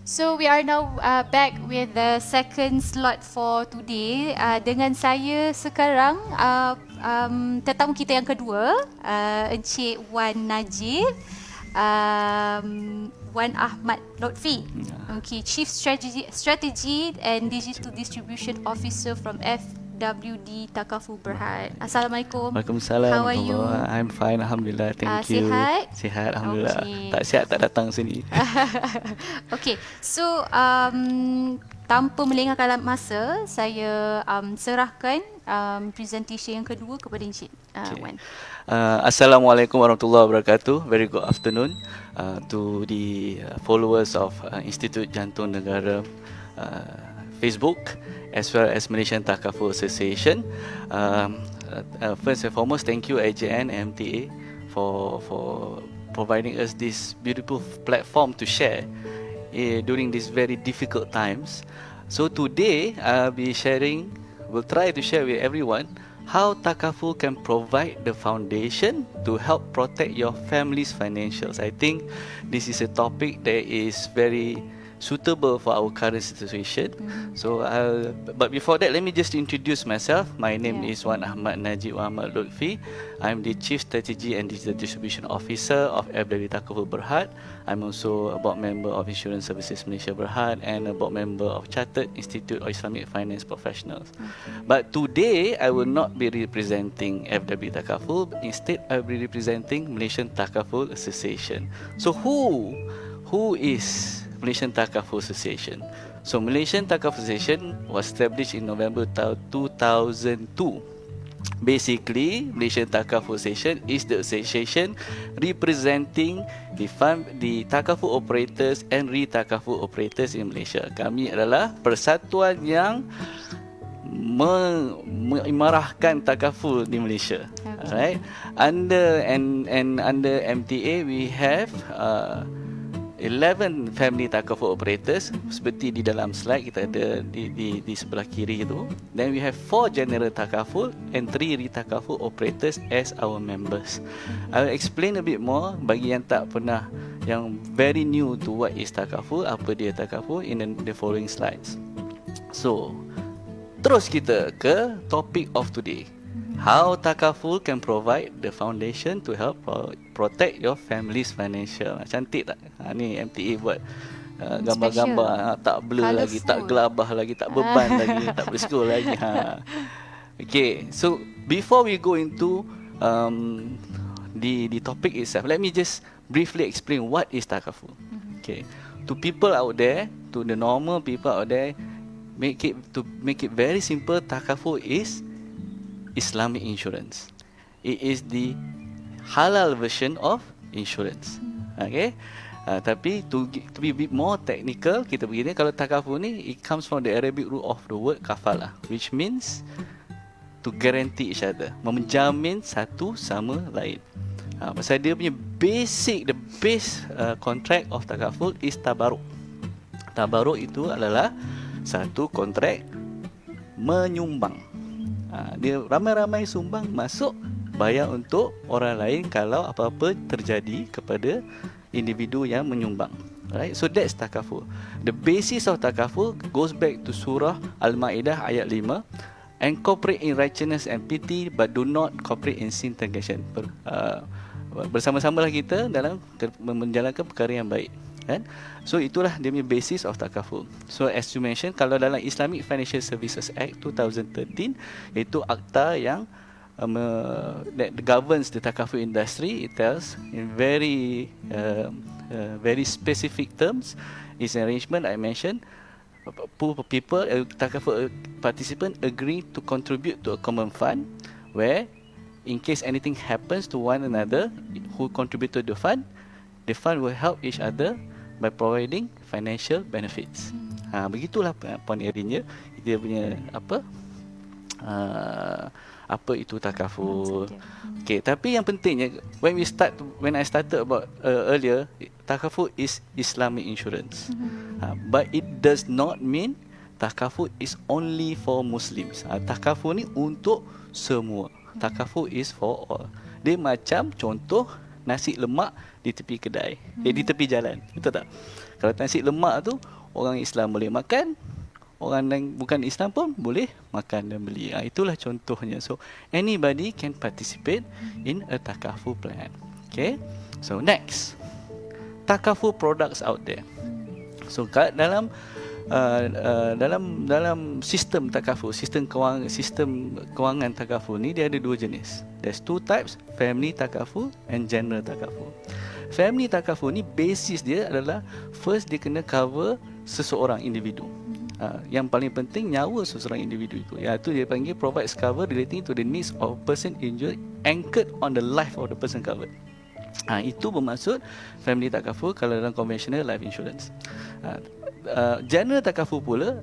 So we are now back with the second slot for today. Dengan saya sekarang tetamu kita yang kedua, Encik Wan Najib, Wan Ahmad Lotfi, okay, Chief Strategy and Digital Distribution Officer from FWD Takaful Berhad. Assalamualaikum. Waalaikumsalam. How are you? I'm fine, alhamdulillah. Thank you. Sihat? Sihat, alhamdulillah. Okay. Tak sihat tak datang sini. Okay, so tanpa melengahkan masa, saya serahkan presentation yang kedua kepada Encik Wan. Assalamualaikum warahmatullahi wabarakatuh. Very good afternoon to the followers of Institut Jantung Negara Facebook as well as Malaysian Takaful Association. First and foremost, thank you AJN and MTA for providing us this beautiful platform to share during these very difficult times. So today we'll try to share with everyone how Takaful can provide the foundation to help protect your family's financials. I think this is a topic that is very suitable for our current situation. So, but before that, let me just introduce myself. My name is Wan Ahmad Najib Ahmad Lutfi. I'm the Chief Strategy and Digital Distribution Officer of FWD Takaful Berhad. I'm also a board member of Insurance Services Malaysia Berhad and a board member of Chartered Institute of Islamic Finance Professionals. But today, I will not be representing FWD Takaful. Instead, I will be representing Malaysian Takaful Association. So, who is Malaysian Takaful Association? So Malaysian Takaful Association was established in November 2002. Basically, Malaysian Takaful Association is the association representing the Takaful operators and re-Takaful operators in Malaysia. Kami adalah persatuan yang mengimarahkan takaful di Malaysia. Alright. Under MTA we have 11 family takaful operators seperti di dalam slide kita ada di sebelah kiri itu. Then we have 4 general takaful and 3 re-takaful operators as our members. I'll explain a bit more bagi yang very new to what is takaful, apa dia takaful in the following slides. So, terus kita ke topic of today. How Takaful can provide the foundation to help protect your family's financial. Cantik tak? Ni MTA buat gambar-gambar, tak blur lagi, tak gelabah lagi, tak beban lagi, tak bersiko lagi. Okay, so before we go into the topic itself, let me just briefly explain what is Takaful. Okay, to people out there, to the normal people out there, make it very simple, Takaful is Islamic insurance. It is the halal version of insurance. Okay. Tapi to be a bit more technical, kita begini, kalau takaful ni, it comes from the Arabic root of the word kafalah, which means to guarantee each other, menjamin satu sama lain. Pasal dia punya the base contract of takaful is tabaruk. Tabaruk itu adalah satu kontrak menyumbang. Dia ramai-ramai sumbang masuk, bayar untuk orang lain kalau apa-apa terjadi kepada individu yang menyumbang. Right? So that's takaful. The basis of takaful goes back to surah Al-Ma'idah ayat 5. And cooperate in righteousness and pity, but do not cooperate in sin transgression. Bersama-samalah kita dalam menjalankan perkara yang baik. Kan? So itulah dia punya basis of takaful. So as you mentioned, kalau dalam Islamic Financial Services Act 2013, itu akta yang that governs the takaful industry. It tells in very specific terms, is an arrangement I mentioned. People, takaful participant agree to contribute to a common fund where in case anything happens to one another who contributed to the fund will help each other by providing financial benefits. Begitulah pioniernya dia punya apa itu takaful. Okay, tapi yang pentingnya when I started about earlier, takaful is Islamic insurance. But it does not mean takaful is only for Muslims. Takaful ni untuk semua. Takaful is for all. Dia macam contoh nasi lemak di tepi kedai, di tepi jalan, betul tak? Kalau nasi lemak tu, orang Islam boleh makan, orang yang bukan Islam pun boleh makan dan beli. Itulah contohnya. So anybody can participate in a takaful plan. Okay. So next, takaful products out there. So dalam sistem takaful, sistem kewangan takaful ni dia ada dua jenis. There's two types, family takaful and general takaful. Family takaful ni basis dia adalah first dia kena cover seseorang individu. Yang paling penting nyawa seseorang individu itu. Iaitu dia panggil provides cover relating to the needs of person injured anchored on the life of the person covered. Itu bermaksud family takaful kalau dalam conventional life insurance. General takaful pula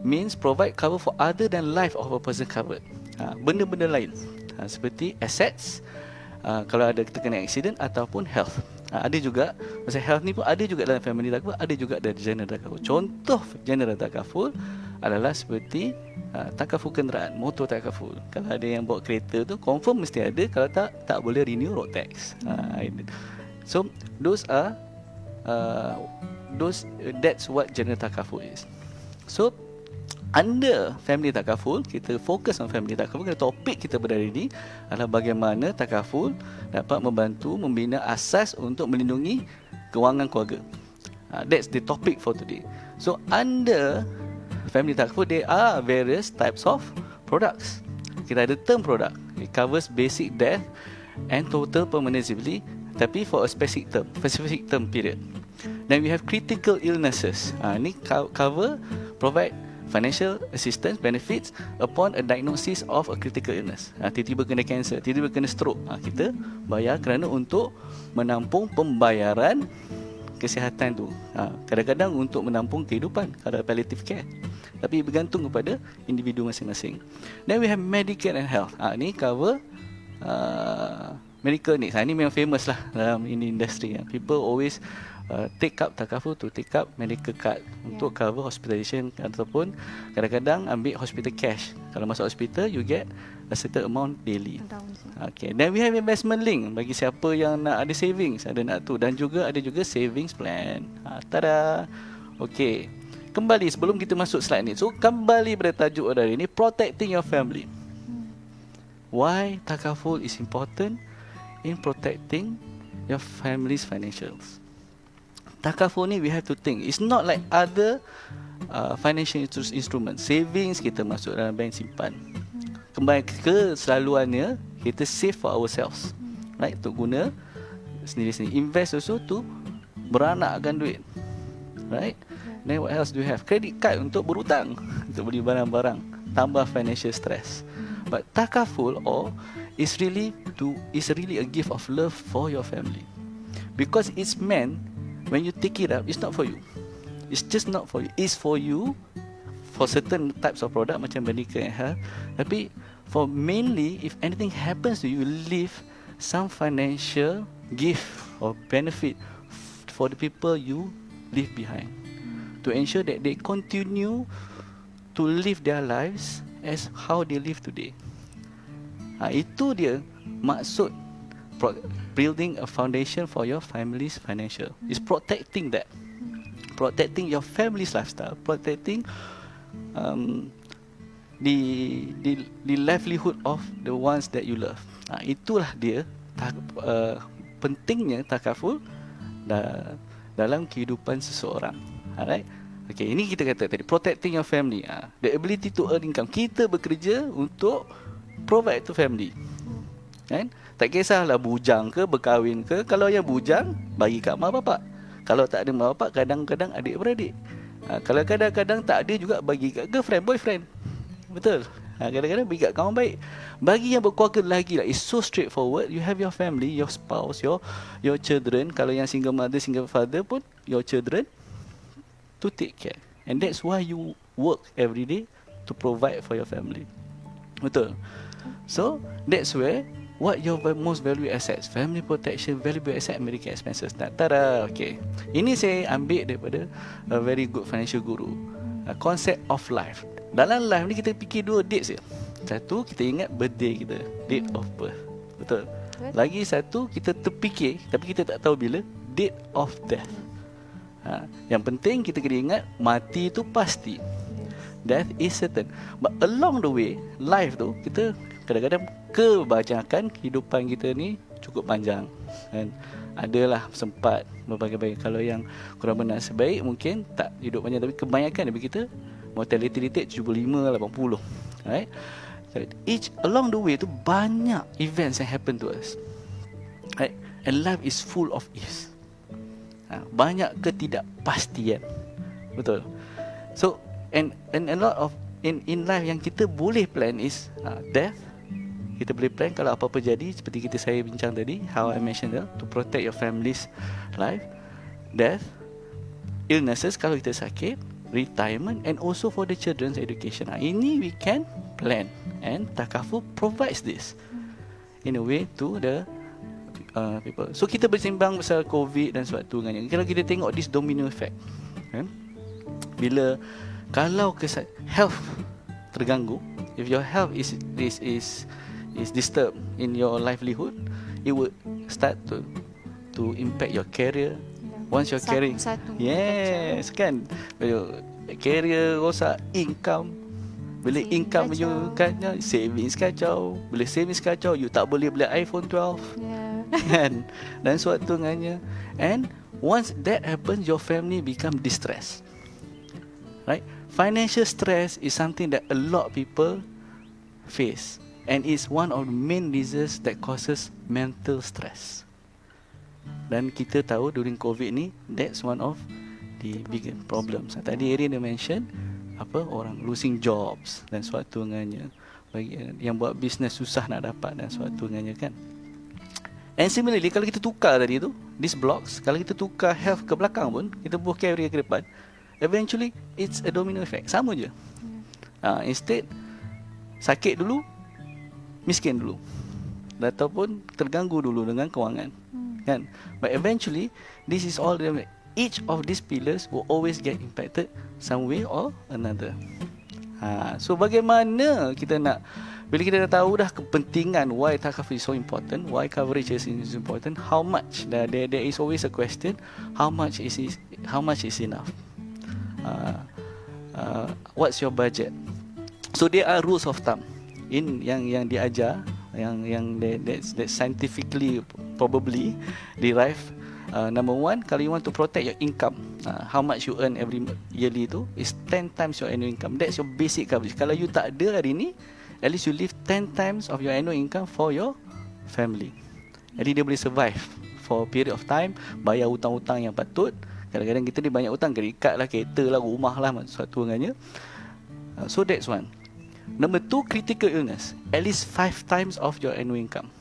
means provide cover for other than life of a person covered. Benda-benda lain seperti assets, kalau ada kita kena accident ataupun health. Ada juga, pasal health ni pun ada juga dalam family takaful, ada juga dari general takaful. Contoh general takaful adalah seperti takaful kenderaan, motor takaful. Kalau ada yang bawa kereta tu confirm mesti ada, kalau tak boleh renew road tax. So that's what general takaful is. So under family takaful, kita fokus on family takaful. Topik kita pada hari ini adalah bagaimana takaful dapat membantu membina asas untuk melindungi kewangan keluarga. That's the topic for today. So under family takaful, there are various types of products. Kita ada term product. It covers basic death and total permanent disability, tapi for a specific term period. Then we have critical illnesses. Ni provide financial assistance benefits upon a diagnosis of a critical illness. Tiba-tiba kena cancer, tiba-tiba kena stroke. Kita bayar kerana untuk menampung pembayaran kesihatan tu. Kadang-kadang untuk menampung kehidupan kalau palliative care. Tapi bergantung kepada individu masing-masing. Then we have medical and health. Ni cover medical needs. Ni memang famous lah dalam ini industri. People always take up takaful to take up medical card untuk cover hospitalization ataupun kadang-kadang ambil hospital cash. Kalau masuk hospital you get a certain amount daily. Okay. Then we have investment link bagi siapa yang nak ada savings, ada nak tu, dan juga ada juga savings plan. Tada. Okay. Kembali sebelum kita masuk slide ni. So kembali pada tajuk hari ni, protecting your family. Why takaful is important in protecting your family's financials. Takaful ni we have to think. It's not like other financial instruments. Savings kita masuk dalam bank simpan. Kembali ke selaluannya kita save for ourselves. Right? Untuk guna sendiri-sendiri. Invest also to beranakkan duit. Right? Then what else do you have? Credit card untuk berhutang, untuk beli barang-barang, tambah financial stress. But takaful is really a gift of love for your family. Because it's meant, when you take it up, it's not for you. It's just not for you. It's for you for certain types of product macam medical and health. Tapi for mainly, if anything happens to you, you leave some financial gift or benefit for the people you leave behind, to ensure that they continue to live their lives as how they live today. Itu dia maksud building a foundation for your family's financial. Is protecting that, protecting your family's lifestyle, protecting the livelihood of the ones that you love. Itulah dia pentingnya takaful dalam kehidupan seseorang. Alright. Okay, ini kita kata tadi, protecting your family. The ability to earn income. Kita bekerja untuk provide to family. Kan? Tak kisahlah bujang ke, berkahwin ke. Kalau yang bujang, bagi kat mak bapak. Kalau tak ada mak bapak, kadang-kadang adik-beradik. Kalau kadang-kadang tak ada juga, bagi kat girlfriend, boyfriend. Betul? Kadang-kadang bagi kat kawan baik. Bagi yang berkeluarga lagi lah, it's so straightforward. You have your family, your spouse, your children. Kalau yang single mother, single father pun, your children to take care. And that's why you work every day to provide for your family. Betul? So that's where what your most valuable assets, family protection, valuable asset, medical expenses. Tada. Okay. Ini saya ambil daripada a very good financial guru. Concept of life. Dalam life ni kita fikir dua dates je. Satu, kita ingat birthday kita, date of birth. Betul? Lagi satu, kita terfikir tapi kita tak tahu bila, date of death. Yang penting kita kena ingat, mati tu pasti. Death is certain. But along the way, life tu, kita kadang-kadang kebanyakan kehidupan kita ni cukup panjang, kan? Adalah sempat berbagai-bagai. Kalau yang kurang bernasib baik mungkin tak hidup panjang, tapi kebanyakan daripada kita mortality rate 75-80, right? So, along the way tu banyak events yang happen to us, right? And life is full of ifs. Banyak ketidakpastian. Betul. So and a lot of in life yang kita boleh plan is death. Kita boleh plan kalau apa-apa jadi, seperti saya bincang tadi, how I mentioned that, to protect your family's life. Death, illnesses kalau kita sakit, retirement, and also for the children's education. Ini we can plan, and Takaful provides this in a way to the people. So kita bersimbang pasal COVID dan sebagainya kan. Kalau kita tengok this domino effect, kan? Bila kalau health terganggu, if your health is disturbed in your livelihood, it would start to impact your career. Once your career, yes, kan, career rosak, income. Bila income you kacau, savings kacau. Bila savings kacau, you tak boleh beli iPhone 12. Kan? Dan suatu dengannya. And once that happens, your family become distressed. Right? Financial stress is something that a lot of people face, and it's one of the main reasons that causes mental stress. Dan kita tahu during COVID ni, that's one of the big problems. Tadi Erin dah mention orang losing jobs dan suatu dengannya, bagi yang buat bisnes susah nak dapat dan suatu dengannya, kan. And similarly, kalau kita tukar tadi tu, these blocks, kalau kita tukar health ke belakang pun, kita buat career ke depan, eventually it's a domino effect. Sama je. Instead sakit dulu, miskin dulu, ataupun terganggu dulu dengan kewangan, kan. But eventually this is all each of these pillars will always get impacted some way or another. So bagaimana kita nak, bila kita dah tahu dah kepentingan why Takaful is so important, why coverage is important, how much, there is always a question, how much is enough? What's your budget? So there are rules of thumb in yang diajar, yang that scientifically probably derived. Number one, kalau you want to protect your income, how much you earn every yearly tu is 10 times your annual income. That's your basic coverage. Kalau you tak ada hari ni, at least you leave 10 times of your annual income for your family. Jadi dia boleh survive for a period of time, bayar hutang-hutang yang patut. Kadang-kadang kita ni banyak hutang, kredit lah, kereta lah, rumah lah, suatu dengannya. So that's one. Number two, critical illness, at least 5 times of your annual income.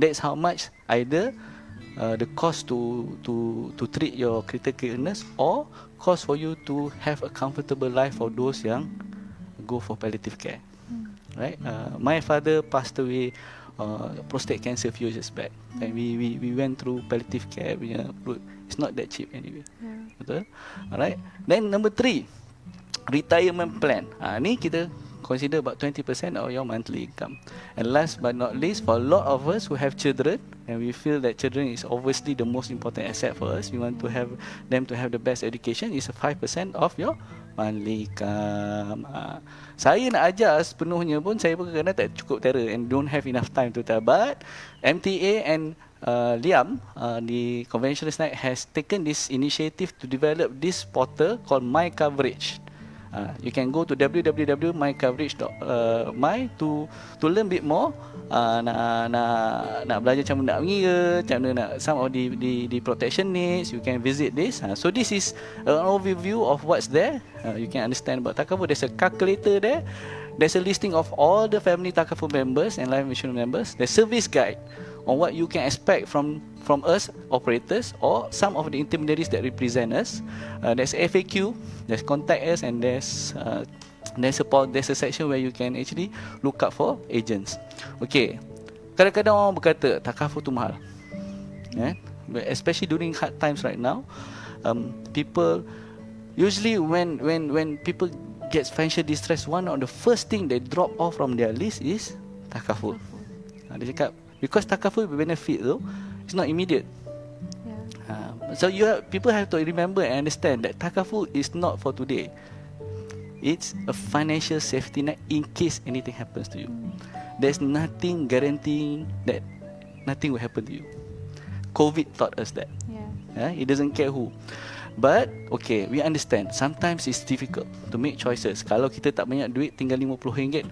That's how much either the cost to treat your critical illness, or cost for you to have a comfortable life for those yang go for palliative care. Right? My father passed away prostate cancer few years back, and we went through palliative care punya route. It's not that cheap anyway. Betul? Alright. Then number 3, retirement plan. Ni kita consider about 20% of your monthly income. And last but not least, for a lot of us who have children, and we feel that children is obviously the most important asset for us, we want to have them to have the best education, is 5% of your monthly income. Saya nak ajar sepenuhnya pun, saya pun kadang-kadang tak cukup terror and don't have enough time to tell. But MTA and Liam, the conventional night, has taken this initiative to develop this portal called My Coverage. You can go to www.mycoverage.my to learn a bit more. Nak belajar macam mana nak mengira, macam mana nak some of the protection needs. You can visit this. So this is an overview of what's there. You can understand about Takaful. There's a calculator there. There's a listing of all the family Takaful members and life insurance members. There's service guide on what you can expect from us operators or some of the intermediaries that represent us. There's FAQ, there's contact us, and there's a section where you can actually look up for agents. Okay, kadang-kadang orang berkata Takaful tu mahal, especially during hard times right now. People usually when people get financial distress, one of the first thing they drop off from their list is Takaful. Dia cakap because Takaful benefit tu, it's not immediate. So people have to remember and understand that takaful is not for today. It's a financial safety net in case anything happens to you. There's nothing guaranteeing that nothing will happen to you. COVID taught us that. It doesn't care who. But okay, we understand sometimes it's difficult to make choices. Kalau kita tak banyak duit, tinggal RM50,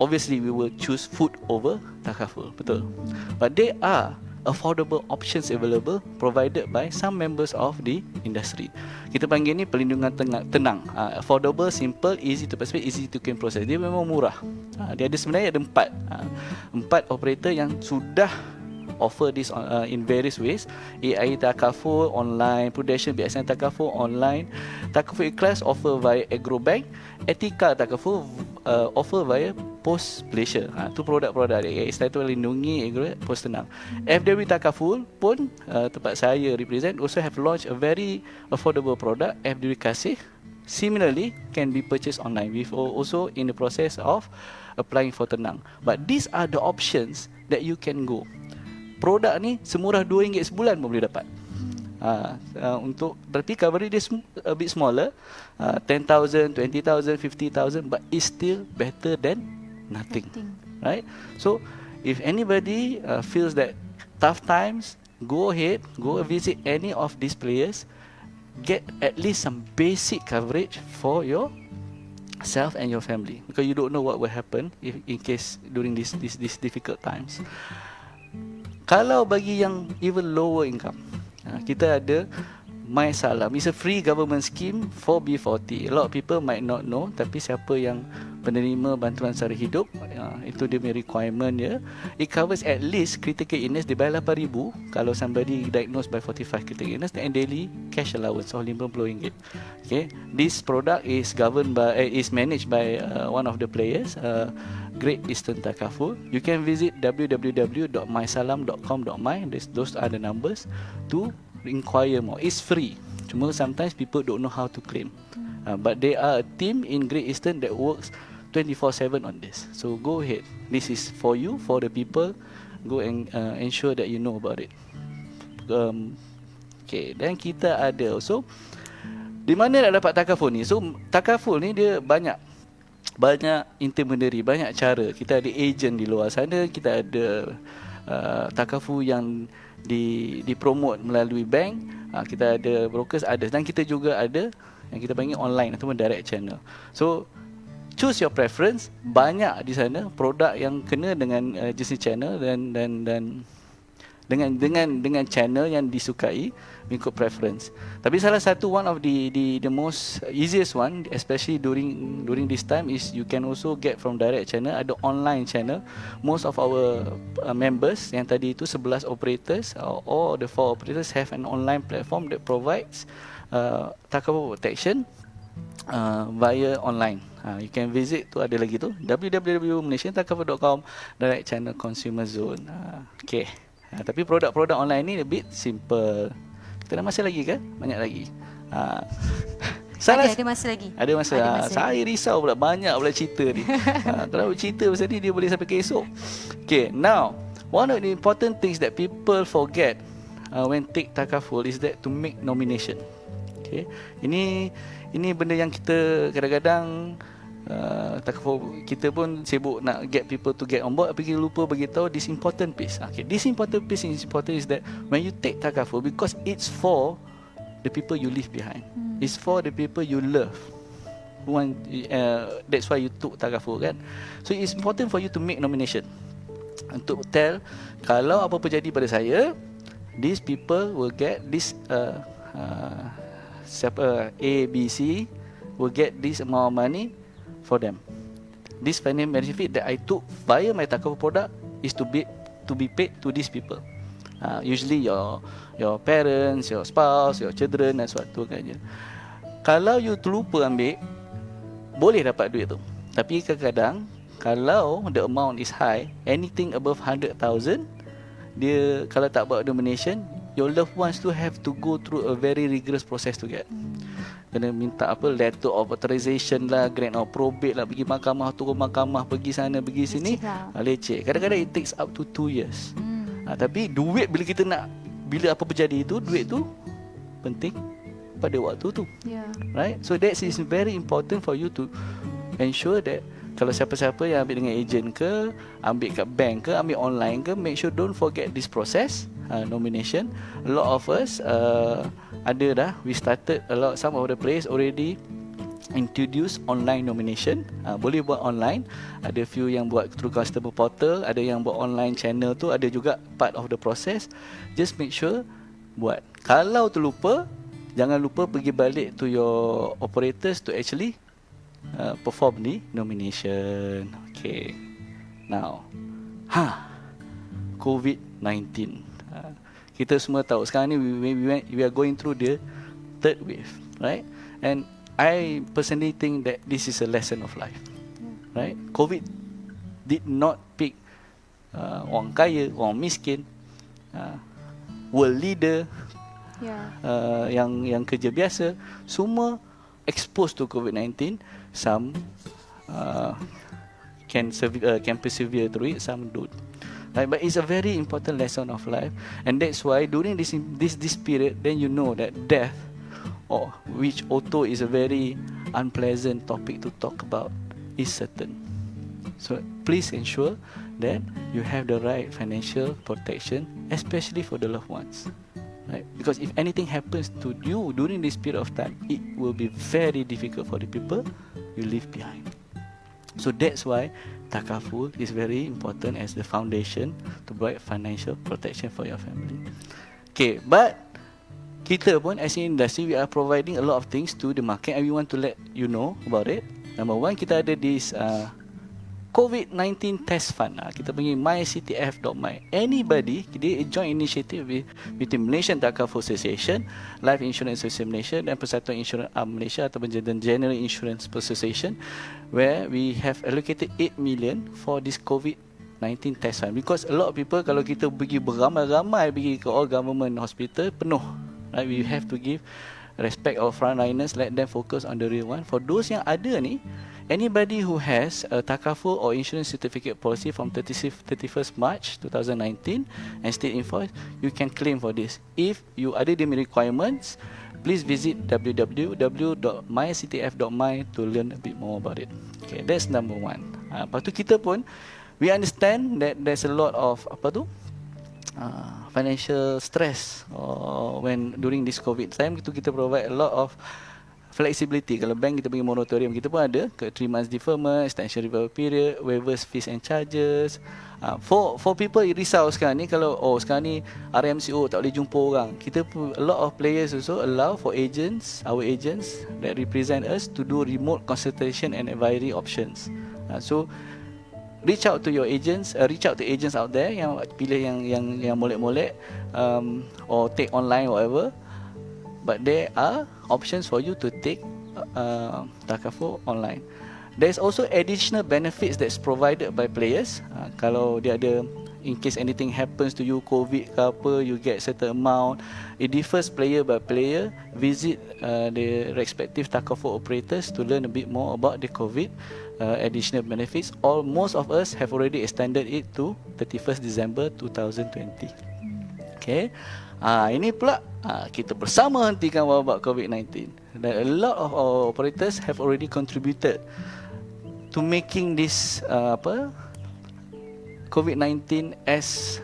obviously we will choose food over takaful. Betul. But there are affordable options available provided by some members of the industry. Kita panggil ni perlindungan tenang. Affordable, simple, easy to participate, easy to claim process. Dia memang murah. Dia ada sebenarnya ada empat operator yang sudah offer this in various ways. AIA Takaful online, Prudential BSN Takaful online, Takaful Ikhlas offer via Agrobank, Etika Takaful offer via Pos Malaysia. Tu produk-produk dia. Istilah lindungi Pos Tenang. FW Takaful pun tempat saya represent also have launched a very affordable product, FW Kasih. Similarly can be purchased online. We've also in the process of applying for Tenang. But these are the options that you can go. Produk ni semurah RM2 sebulan pun boleh dapat. Untuk berarti coverage dia a bit smaller, 10,000, 20,000, 50,000, but it's still better than nothing. Right? So if anybody feels that tough times, go ahead, go visit any of these players, get at least some basic coverage for yourself and your family, because you don't know what will happen if in case during these difficult times. Kalau bagi yang even lower income, kita ada My Salam. It's a free government scheme for B40. A lot of people might not know, tapi siapa yang penerima bantuan sara hidup, itu dia punya requirement dia. It covers at least critical illness, dia bayar RM8,000 kalau somebody diagnosed by 45 critical illness, and daily cash allowance of RM50. Okay, this product is managed by one of the players, Great Eastern Takaful. You can visit www.mysalam.com.my. Those are the numbers to inquire more. It's free. Cuma sometimes people don't know how to claim. But there are a team in Great Eastern that works 24/7 on this. So go ahead. This is for you, for the people. Go and ensure that you know about it. Okay, dan kita ada also di mana nak dapat takaful ni. So takaful ni dia banyak intermediary, banyak cara. Kita ada agent di luar sana, kita ada takaful yang dipromote melalui bank, kita ada brokers, ada, dan kita juga ada yang kita panggil online ataupun direct channel. So choose your preference. Banyak di sana produk yang kena dengan jenis channel dan dengan channel yang disukai mengikut preference. Tapi salah satu one of the most easiest one, especially during this time, is you can also get from direct channel. Ada online channel. Most of our members yang tadi itu 11 operators, all the 4 operators have an online platform that provides takaful protection via online. You can visit tu, ada lagi tu, www.malaysiantakaful.com, direct channel consumer zone. Okay. Tapi produk-produk online ni a bit simple. Kita ada masa lagi ke? Banyak lagi. Ada masa lagi. Ada masa. Saya risau pula, banyak pula cerita ni. Kalau cerita pasal ni dia boleh sampai ke esok. Okay, now one of the important things that people forget when take takaful is that to make nomination. Okay, ini benda yang kita kadang-kadang takaful kita pun sibuk nak get people to get on board, tapi kita lupa beritahu this important piece. Okay, this important piece is important is that when you take takaful, because it's for the people you leave behind, it's for the people you love. That's why you took takaful, kan? So it's important for you to make nomination untuk tell, kalau apa-apa jadi pada saya, these people will get this siapa A, B, C will get this amount of money for them. This financial benefit that I took via my takaful product is to be paid to these people. Usually your parents, your spouse, your children dan suatu kan. Kalau you terlupa ambil, boleh dapat duit tu. Tapi kadang-kadang kalau the amount is high, anything above 100,000, dia kalau tak buat donation, your loved ones to have to go through a very rigorous process to get. Kena minta letter of authorization lah, grant of probate lah, pergi mahkamah, turun mahkamah, pergi sana, pergi sini, leceh. Kadang-kadang it takes up to 2 years. Tapi duit bila kita nak bila apa berjadi itu, duit tu penting pada waktu tu. Right? So that is very important for you to ensure that kalau siapa-siapa yang ambil dengan agent ke, ambil kat bank ke, ambil online ke, make sure don't forget this process, nomination. A lot of us ada dah, we started a lot, some of the players already introduce online nomination. Boleh buat online. Ada few yang buat through customer portal, ada yang buat online channel tu, ada juga part of the process. Just make sure buat. Kalau terlupa, jangan lupa pergi balik to your operators to actually perform the nomination. Okay. Now, COVID-19. Kita semua tahu sekarang ni we are going through the third wave, right? And I personally think that this is a lesson of life, right? COVID did not pick orang kaya, orang miskin, world leader, yang kerja biasa, semua exposed to COVID-19. Some can persevere through it, some don't. Right? But it's a very important lesson of life, and that's why during this period, then you know that death, or which auto is a very unpleasant topic to talk about, is certain. So please ensure that you have the right financial protection, especially for the loved ones. Right? Because if anything happens to you during this period of time, it will be very difficult for the people you leave behind. So that's why Takaful is very important as the foundation to provide financial protection for your family. Okay, but kita pun as an industry, we are providing a lot of things to the market, and we want to let you know about it. Number one, kita ada this COVID-19 test fund. Kita panggil myctf.my. Anybody, dia joint initiative between Malaysian Takaful Association, Life Insurance Association Malaysia, dan Persatuan Insurans Malaysia ataupun General Insurance Association, where we have allocated 8 million for this COVID-19 test fund. Because a lot of people, kalau kita pergi beramai-ramai pergi ke all government hospital, penuh. Right? We have to give respect our frontliners, let them focus on the real one. For those yang ada ni, anybody who has a Takaful or insurance certificate policy from 31st March 2019 and state invoice, you can claim for this. If you ada the requirements, please visit www.myctf.my to learn a bit more about it. Okay, that's number one. Lepas tu kita pun, we understand that there's a lot of financial stress when during this COVID time. Kita provide a lot of flexibility. Kalau bank kita pergi moratorium, kita pun ada ke 3 months deferment, extension revolver period, waivers fees and charges. For people risau sekarang ni, kalau sekarang ni RMCO tak boleh jumpa orang, kita pun, a lot of players also allow for agents, our agents that represent us, to do remote consultation and advisory options. So reach out to your agents, reach out to agents out there yang pilih yang molek-molek, or take online whatever. But there are options for you to take Takaful online. There's also additional benefits that's provided by players. Kalau dia ada, in case anything happens to you, COVID ke apa, you get certain amount. It differs player by player. Visit the respective Takaful operators to learn a bit more about the COVID additional benefits. Most of us have already extended it to 31st December 2020. Okay. Ini pula kita bersama hentikan wabak COVID-19. Dan a lot of our operators have already contributed to making this COVID-19 as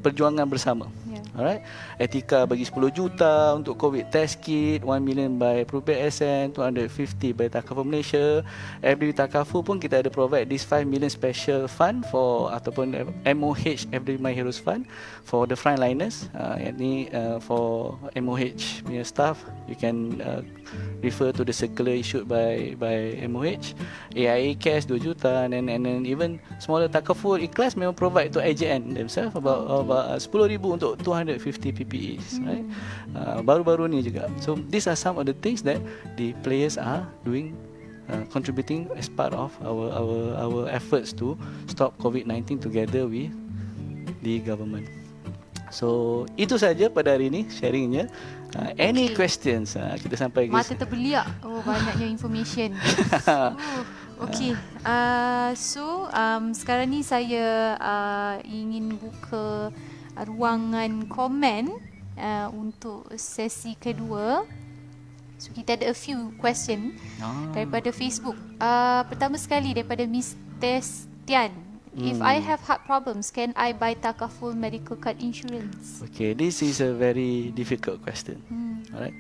perjuangan bersama. Alright, Etika bagi 10 juta untuk COVID test kit, 1 million by Prupet SN, 250 by Takaful Malaysia. FDB Takaful pun kita ada provide this 5 million special fund for, ataupun MOH, FDB My Heroes Fund for the frontliners. Yang ni for MOH punya staff, you can refer to the circular issued by MOH. AIA Cash 2 juta, and then even smaller Takaful Ikhlas memang provide to AJN themselves about 10,000 untuk 250 PPEs, right? Baru-baru ni juga. So these are some of the things that the players are doing, contributing as part of our efforts to stop COVID-19 together with the government. So itu saja pada hari ini sharingnya. Any questions? Kita sampai mata terbeliak. Banyaknya information. Okay. So sekarang ni saya ingin buka ruangan komen untuk sesi kedua. So kita ada a few question daripada Facebook. Pertama sekali daripada Mr. Tian. If I have heart problems, can I buy Takaful medical card insurance? Okay, this is a very difficult question. Alright.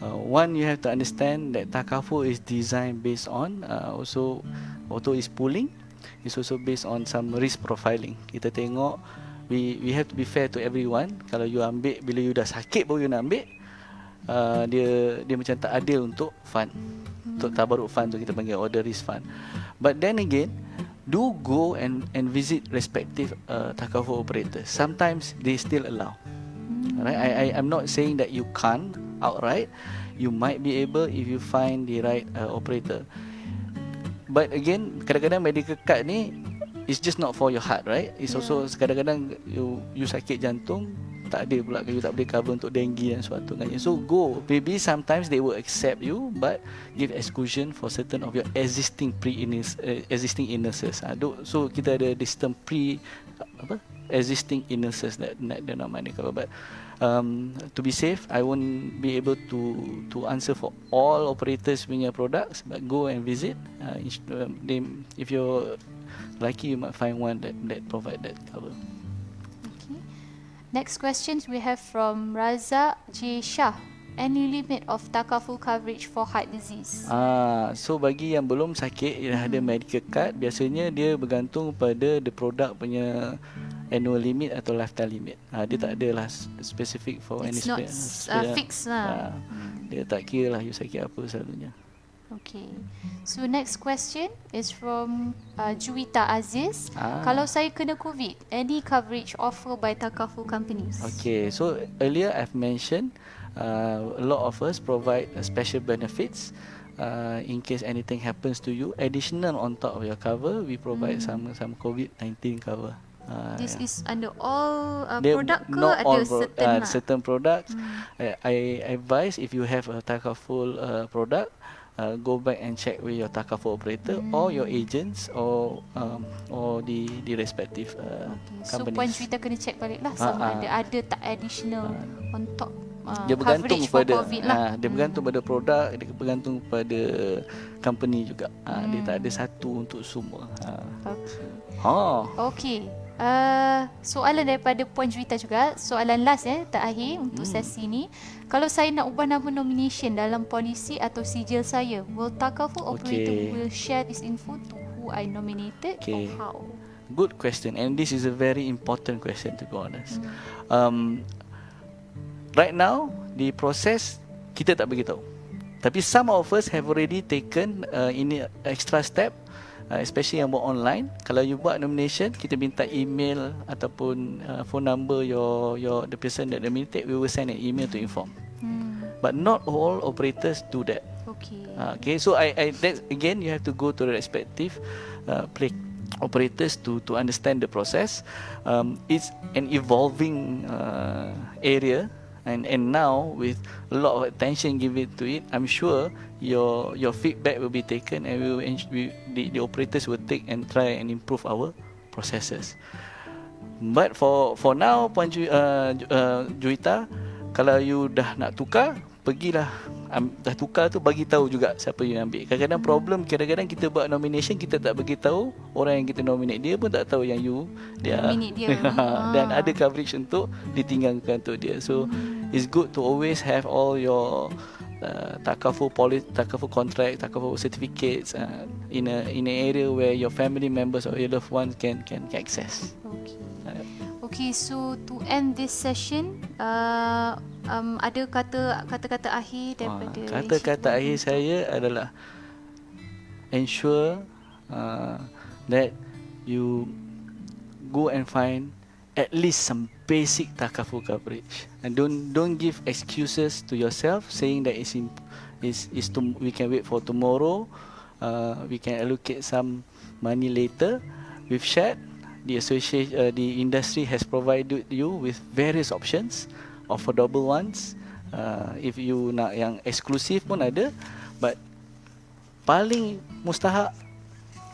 One, you have to understand that Takaful is designed based on also, although it's pooling, it's also based on some risk profiling. Kita tengok, we have to be fair to everyone. Kalau you ambil bila you dah sakit baru you nak ambil, dia macam tak adil untuk fund, untuk tabaruk fund tu kita panggil order risk fund. But then again, do go and visit respective Takaful operators. Sometimes they still allow. Right? I'm not saying that you can't outright. You might be able if you find the right operator. But again, kadang-kadang medical card ni it's just not for your heart, right? It's also kadang-kadang you sakit jantung, tak ada pula, you tak boleh cover untuk dengue dan suatu kan. So go, maybe sometimes they will accept you but give exclusion for certain of your existing existing illnesses. So kita ada this term existing illnesses that dia nak mana cover. But to be safe, I won't be able to answer for all operators punya products, but go and visit. If you're lucky, you might find one that provide that cover. Next questions we have from Raza J. Shah. Any limit of Takaful coverage for heart disease? So bagi yang belum sakit, yang ada medical card, biasanya dia bergantung pada the product punya annual limit atau lifetime limit. Dia tak ada lah specific for it's any not fixed lah. Dia tak kira lah you sakit apa selalunya. Okay. So next question is from Juwita Aziz. Kalau saya kena COVID, any coverage offer by Takaful companies? Okay. So earlier I've mentioned a lot of us provide special benefits in case anything happens to you. Additional on top of your cover, we provide some COVID-19 cover. This is under all product ke not ada all certain products. I advise if you have a Takaful product, go back and check with your Takaful operator or your agents or the respective So companies. Puan Juwita kena check balik lah sama ada tak additional on top dia bergantung coverage pada for COVID lah. dia bergantung pada produk, dia bergantung pada company juga. Dia tak ada satu untuk semua. Okay. Soalan daripada Puan Juwita juga. Soalan last terakhir untuk sesi ni. Kalau saya nak ubah nama nomination dalam polisi atau sijil saya, will Takaful operator will share this info to who I nominated or how? Good question, and this is a very important question to be honest. Right now, the process kita tak beritahu. Tapi some of us have already taken ini extra step, especially yang buat online. Kalau you buat nomination, kita minta email ataupun phone number the person that nominated. We will send an email to inform. But not all operators do that. Okay, so that again, you have to go to the respective operators to understand the process. It's an evolving area. And now with a lot of attention given to it, I'm sure your feedback will be taken, and the operators will take and try and improve our processes. But for now, Puan Juwita, kalau you dah nak tukar, pergilah dah tukar tu, bagi tahu juga siapa yang ambil. Kadang-kadang problem, kadang-kadang kita buat nomination, kita tak bagi tahu orang yang kita nominate, dia pun tak tahu yang dia nominate dia. Dan ada coverage untuk ditinggalkan untuk dia. So it's good to always have all your Takaful contract, Takaful certificates in an area where your family members or your loved ones can access. Okay, so to end this session, ada kata-kata akhir daripada kata-kata akhir saya adalah ensure that you go and find at least some basic Takaful coverage, and don't give excuses to yourself saying that we can wait for tomorrow, we can allocate some money later. We've shared, the association, the industry has provided you with various options, affordable ones. If you nak yang eksklusif pun ada, but paling mustahak,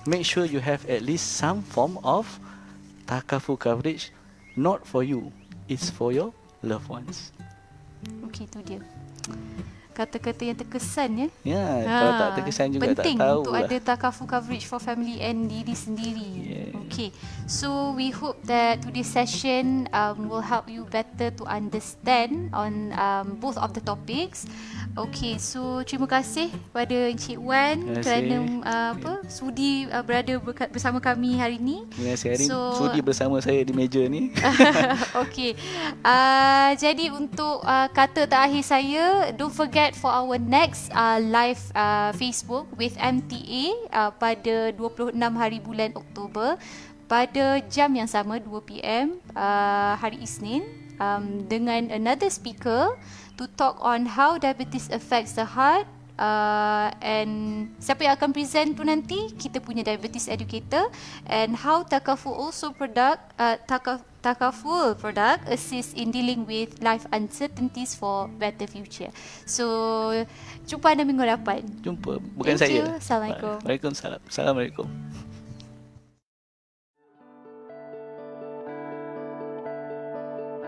make sure you have at least some form of Takaful coverage, not for you, it's for your loved ones. Okey, tu dia. Kata-kata yang terkesan ya. Ya, kalau tak terkesan juga tak penting tahu untuk lah. ada takaful coverage for family and diri sendiri. Yeah. Okay, so we hope that today's session will help you better to understand on both of the topics. Okay, so terima kasih pada Encik Wan Terima kasih. kerana sudi berada bersama kami hari ini. Terima kasih Harin, So- sudi bersama saya di meja ni. Okay, jadi untuk kata terakhir saya, don't forget for our next live Facebook with MTA pada 26 hari bulan Oktober pada jam yang sama 2 PM hari Isnin dengan another speaker to talk on how diabetes affects the heart. And siapa yang akan present tu nanti, kita punya diabetes educator, and how Takaful product assist in dealing with life uncertainties for better future. So jumpa anda minggu depan. Jumpa, bukan Thank saya. you. Assalamualaikum. Waalaikumsalam. Assalamualaikum.